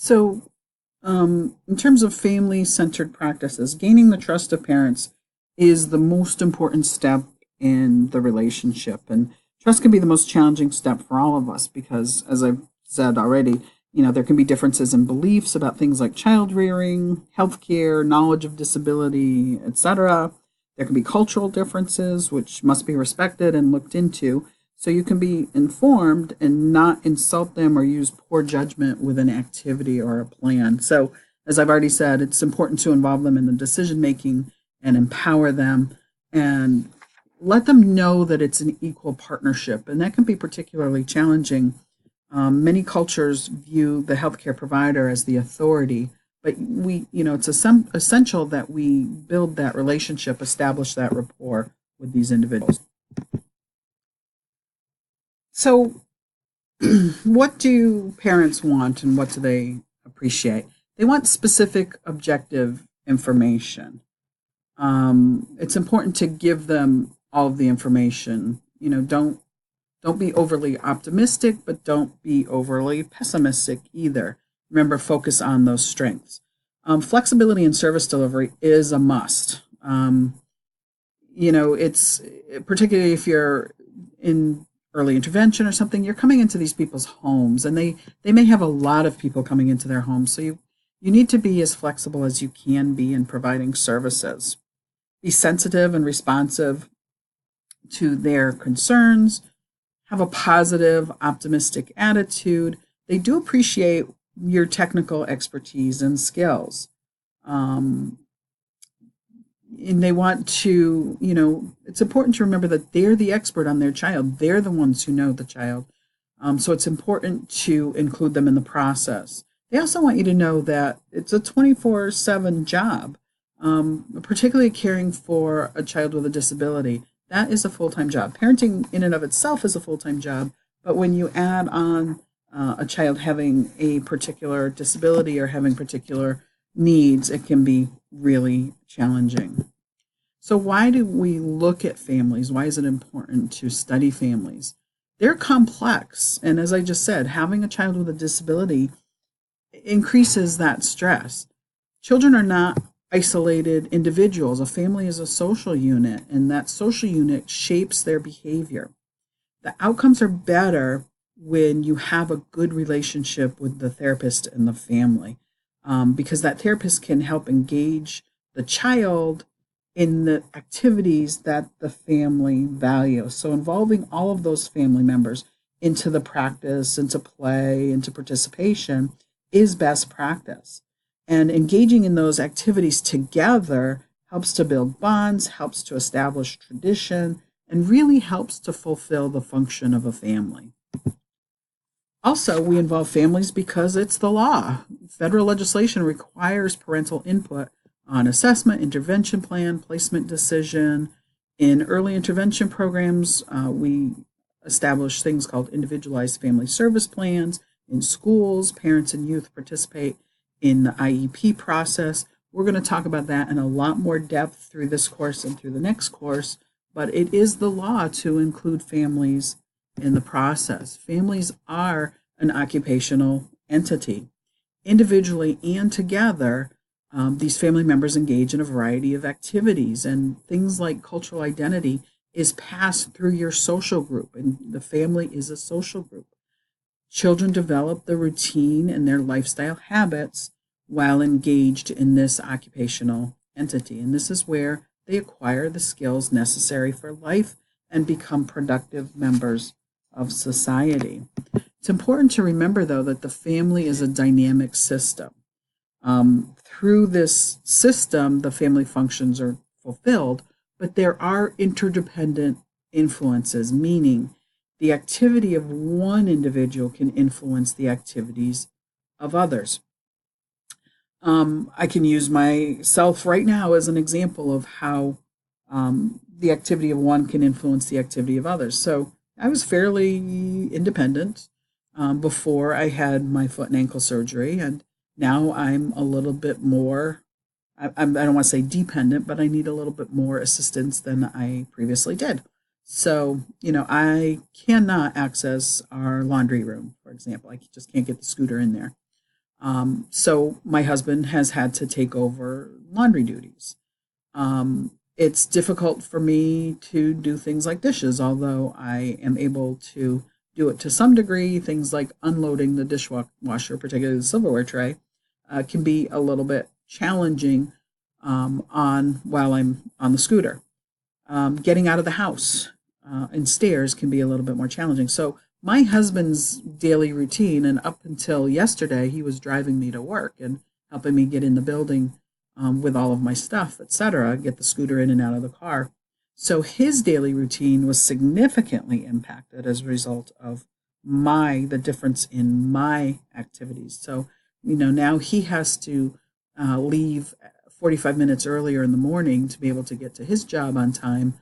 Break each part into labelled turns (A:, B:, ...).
A: So, in terms of family centered practices, gaining the trust of parents is the most important step in the relationship. And trust can be the most challenging step for all of us because, as I've said already, there can be differences in beliefs about things like child rearing, healthcare, knowledge of disability, etc. There can be cultural differences, which must be respected and looked into. So you can be informed and not insult them or use poor judgment with an activity or a plan. So, as I've already said, it's important to involve them in the decision making and empower them and let them know that it's an equal partnership. And that can be particularly challenging. Many cultures view the healthcare provider as the authority, but it's essential that we build that relationship, establish that rapport with these individuals. So, what do parents want and what do they appreciate? They want specific, objective information. It's important to give them all of the information. Don't be overly optimistic, but don't be overly pessimistic either. Remember, focus on those strengths. Flexibility in service delivery is a must. It's particularly if you're in early intervention or something, you're coming into these people's homes and they may have a lot of people coming into their homes. So you need to be as flexible as you can be in providing services. Be sensitive and responsive to their concerns. Have a positive, optimistic attitude. They do appreciate your technical expertise and skills. And they want to, it's important to remember that they're the expert on their child. They're the ones who know the child. So it's important to include them in the process. They also want you to know that it's a 24/7 job, particularly caring for a child with a disability. That is a full-time job. Parenting in and of itself is a full-time job, but when you add on a child having a particular disability or having particular needs, it can be really challenging. So, why do we look at families? Why is it important to study families? They're complex. And as I just said, having a child with a disability increases that stress. Children are not isolated individuals. A family is a social unit, and that social unit shapes their behavior. The outcomes are better when you have a good relationship with the therapist and the family, because that therapist can help engage the child in the activities that the family values. So involving all of those family members into the practice, into play, into participation is best practice. And engaging in those activities together helps to build bonds, helps to establish tradition, and really helps to fulfill the function of a family. Also, we involve families because it's the law. Federal legislation requires parental input on assessment, intervention plan, placement decision. In early intervention programs, we establish things called individualized family service plans. In schools, parents and youth participate in the IEP process. We're going to talk about that in a lot more depth through this course and through the next course, but it is the law to include families in the process. Families are an occupational entity. Individually and together, these family members engage in a variety of activities, and things like cultural identity is passed through your social group, and the family is a social group. Children develop the routine and their lifestyle habits while engaged in this occupational entity, and this is where they acquire the skills necessary for life and become productive members of society. It's important to remember, though, that the family is a dynamic system. Through this system, the family functions are fulfilled, but there are interdependent influences, meaning the activity of one individual can influence the activities of others. I can use myself right now as an example of how the activity of one can influence the activity of others. So I was fairly independent before I had my foot and ankle surgery, and now I'm a little bit more, I don't want to say dependent, but I need a little bit more assistance than I previously did. So, I cannot access our laundry room, for example. I just can't get the scooter in there. So my husband has had to take over laundry duties. It's difficult for me to do things like dishes, although I am able to do it to some degree. Things like unloading the dishwasher, particularly the silverware tray, can be a little bit challenging on while I'm on the scooter. Getting out of the house and stairs can be a little bit more challenging. So my husband's daily routine, and up until yesterday, he was driving me to work and helping me get in the building with all of my stuff, etc., get the scooter in and out of the car. So his daily routine was significantly impacted as a result of the difference in my activities. So, now he has to leave 45 minutes earlier in the morning to be able to get to his job on time,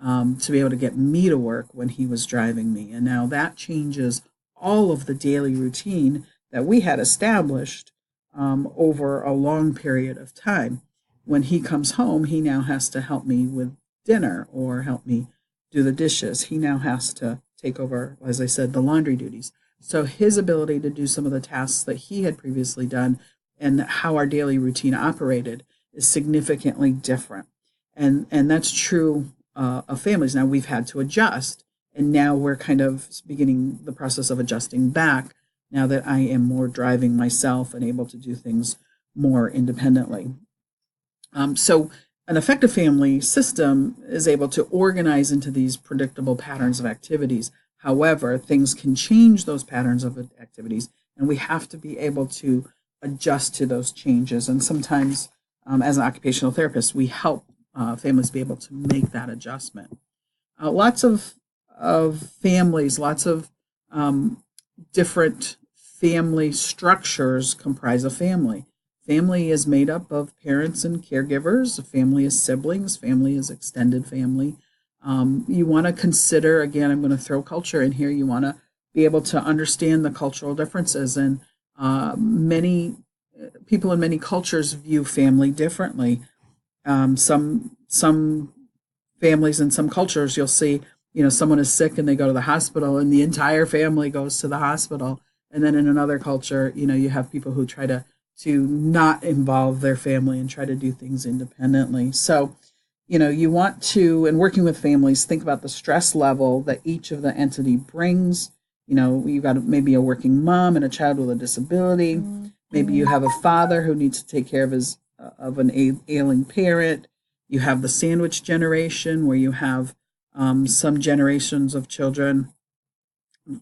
A: to be able to get me to work when he was driving me. And now that changes all of the daily routine that we had established over a long period of time. When he comes home, he now has to help me with dinner or help me do the dishes. He now has to take over, as I said, the laundry duties. So his ability to do some of the tasks that he had previously done and how our daily routine operated is significantly different. And that's true of families. Now we've had to adjust, and now we're kind of beginning the process of adjusting back now that I am more driving myself and able to do things more independently. So an effective family system is able to organize into these predictable patterns of activities. However, things can change those patterns of activities, and we have to be able to adjust to those changes. And sometimes, as an occupational therapist, we help families be able to make that adjustment. Lots of families, lots of different family structures comprise a family. Family is made up of parents and caregivers. A family is siblings. Family is extended family. You want to consider, again, I'm going to throw culture in here. You want to be able to understand the cultural differences. And many people in many cultures view family differently. Some families in some cultures, you'll see, someone is sick and they go to the hospital, and the entire family goes to the hospital. And then in another culture, you have people who try to not involve their family and try to do things independently. So, you want to, in working with families, think about the stress level that each of the entity brings. You've got maybe a working mom and a child with a disability. Maybe you have a father who needs to take care of an ailing parent. You have the sandwich generation, where you have some generations of children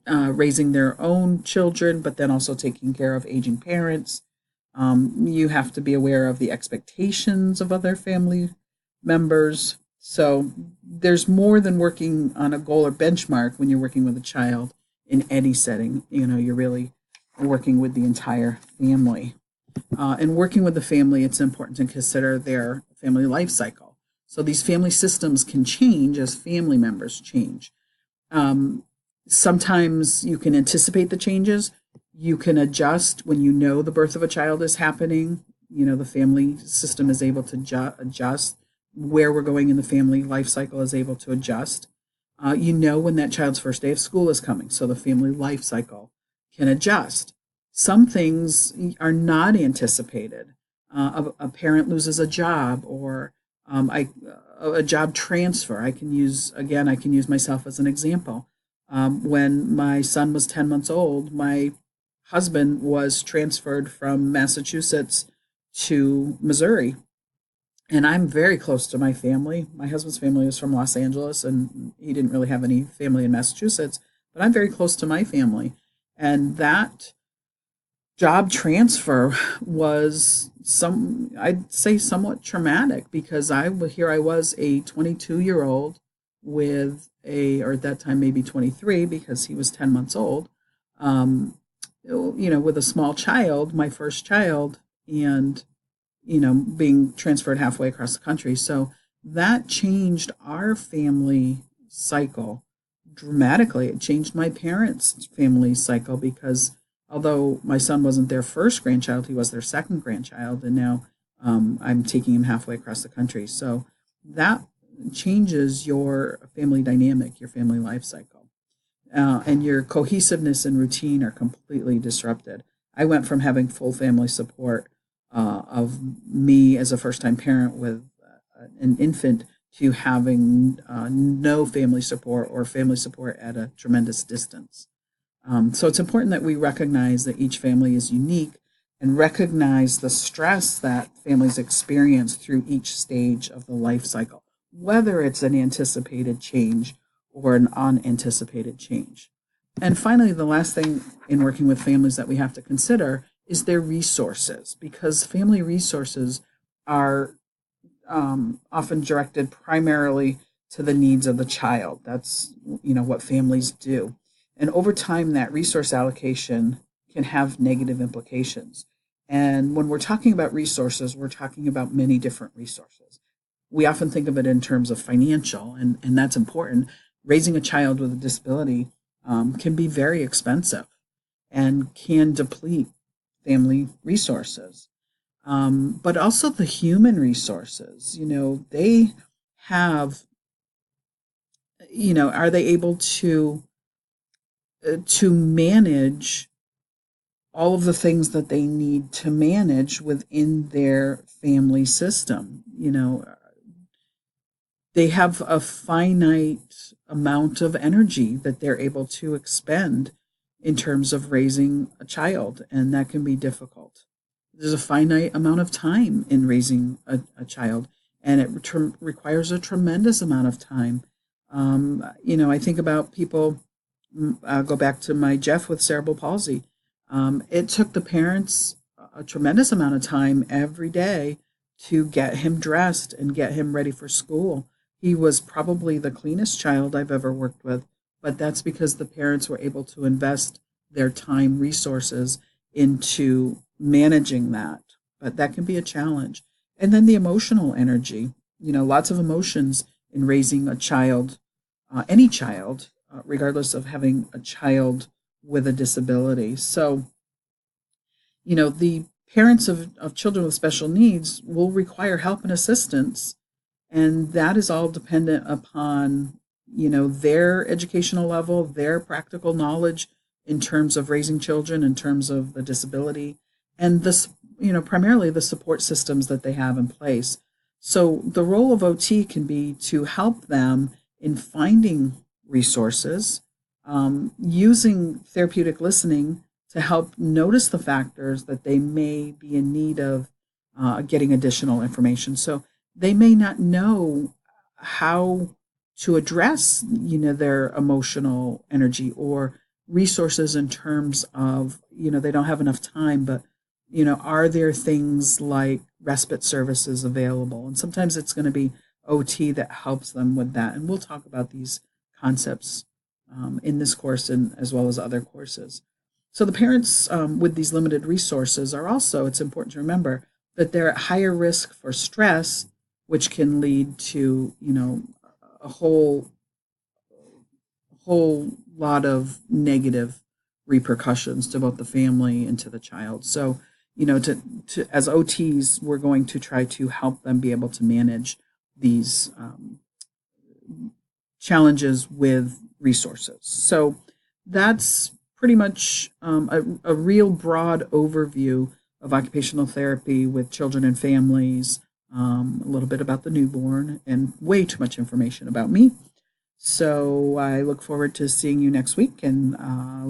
A: raising their own children, but then also taking care of aging parents. You have to be aware of the expectations of other family members. So there's more than working on a goal or benchmark when you're working with a child in any setting. You're really working with the entire family. And working with the family, it's important to consider their family life cycle. So these family systems can change as family members change. Sometimes you can anticipate the changes. You can adjust when the birth of a child is happening. The family system is able to adjust. Where we're going in the family life cycle is able to adjust. When that child's first day of school is coming, so the family life cycle can adjust. Some things are not anticipated. A parent loses a job, or a job transfer. I can use myself as an example. When my son was 10 months old, my husband was transferred from Massachusetts to Missouri. And I'm very close to my family. My husband's family was from Los Angeles, and he didn't really have any family in Massachusetts, but I'm very close to my family. And that job transfer was I'd say somewhat traumatic, because I was a 22-year-old with or at that time maybe 23, because he was 10 months old, with a small child, my first child, and being transferred halfway across the country. So that changed our family cycle dramatically. It changed my parents' family cycle, because although my son wasn't their first grandchild, he was their second grandchild, and now I'm taking him halfway across the country. So that changes your family dynamic, your family life cycle. And your cohesiveness and routine are completely disrupted. I went from having full family support of me as a first time parent with an infant to having no family support or family support at a tremendous distance. So it's important that we recognize that each family is unique and recognize the stress that families experience through each stage of the life cycle, whether it's an anticipated change or an unanticipated change. And finally, the last thing in working with families that we have to consider is their resources, because family resources are often directed primarily to the needs of the child. That's what families do. And over time, that resource allocation can have negative implications. And when we're talking about resources, we're talking about many different resources. We often think of it in terms of financial, and that's important. Raising a child with a disability can be very expensive and can deplete family resources. But also the human resources, they have, are they able to manage all of the things that they need to manage within their family system? They have a finite amount of energy that they're able to expend in terms of raising a child, and that can be difficult. There's a finite amount of time in raising a child, and it requires a tremendous amount of time. I think about people. I'll go back to my Jeff with cerebral palsy. It took the parents a tremendous amount of time every day to get him dressed and get him ready for school. He was probably the cleanest child I've ever worked with, but that's because the parents were able to invest their time resources into managing that. But that can be a challenge. And then the emotional energy, lots of emotions in raising a child, any child, regardless of having a child with a disability. So, the parents of children with special needs will require help and assistance, and that is all dependent upon their educational level, their practical knowledge in terms of raising children, in terms of the disability, and this primarily the support systems that they have in place. So the role of OT can be to help them in finding resources, using therapeutic listening to help notice the factors that they may be in need of getting additional information. So they may not know how to address their emotional energy or resources in terms of they don't have enough time, but are there things like respite services available? And sometimes it's going to be OT that helps them with that, and we'll talk about these concepts in this course and as well as other courses. So the parents with these limited resources are also, it's important to remember that they're at higher risk for stress, which can lead to, a whole lot of negative repercussions to both the family and to the child. So, to as OTs, we're going to try to help them be able to manage these challenges with resources. So that's pretty much a real broad overview of occupational therapy with children and families, a little bit about the newborn, and way too much information about me. So I look forward to seeing you next week and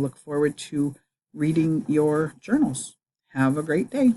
A: look forward to reading your journals. Have a great day.